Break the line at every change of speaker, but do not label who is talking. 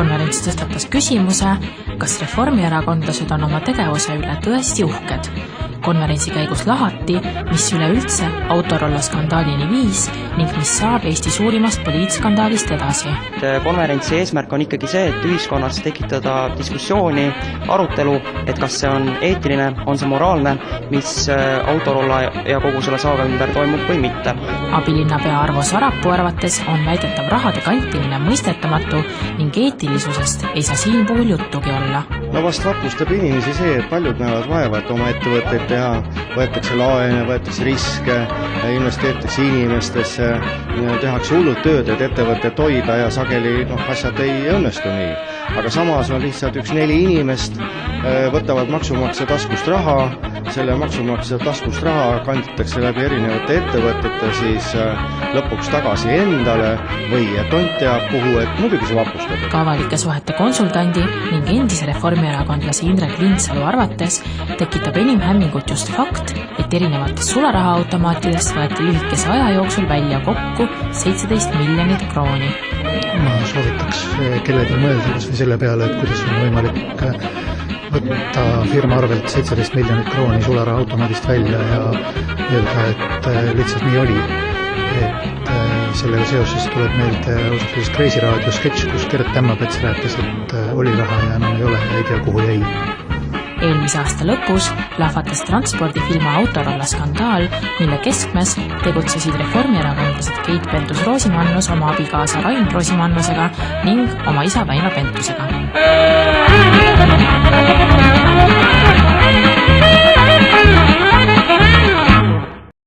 Konverents tõstatas küsimuse, kas reformierakondlased on oma tegevuse üle tõesti uhked. Konverentsi käigus lahati, mis üleüldse Autorolla skandaalini viis ning mis saab Eesti suurimast poliitskandaalist edasi.
Konverentsi eesmärk on ikkagi see, et ühiskonnas tekitada diskussiooni, arutelu, et kas see on eetiline, on see moraalne, mis Autorolla ja kogu selle saaga ümber toimub või mitte.
Abilinnapea Arvo Sarapuu arvates on väidetav rahade kantimine mõistetamatu ning eetilisusest ei saa siin puhul juttugi olla.
No vast vapustab inimesi see, et paljud näevad vaeva, et oma ettevõtteid teha, võetakse laene, võetakse riske, investeeritakse inimestesse, tehakse hullud tööd, et ettevõtted hoida ja sageli asjad ei õnnestu nii. Aga samas on lihtsalt 4 inimest, võtavad maksumaksja taskust raha, selle maksumaksja taskust raha kanditakse läbi erinevate ettevõtete siis lõpuks tagasi endale või tont teab kuhu, et muidugi see vapustab.
Ka avalike suhete konsultandi ning endise reformierakondlase Indrek Lindsalu arvates tekitab enim hämmingut just fakt, et erinevatest sularahaautomaatidest võeti lühikese aja jooksul välja kokku 17 miljonit krooni.
Ma soovitaks kellelgi mõelda kas või selle peale, et kuidas on võimalik võtta firma arvelt 17 miljonit krooni sularahaautomaadist välja ja öelda, et lihtsalt nii oli. Et sellega seoses tuleb meelde ausalt Kreisi raadio sketš, kus Gert Tämmapets rääkis, et oli raha ja enam ei ole ja ei tea kuhu jäi.
Eelmise aasta lõpus lahvatas transpordifirma Autorolla skandaal, mille keskmes tegutsesid reformierakondlased Keit Pentus-Rosimannus oma abikaasa Rain Rosimannusega ning oma isa Väino Pentusega.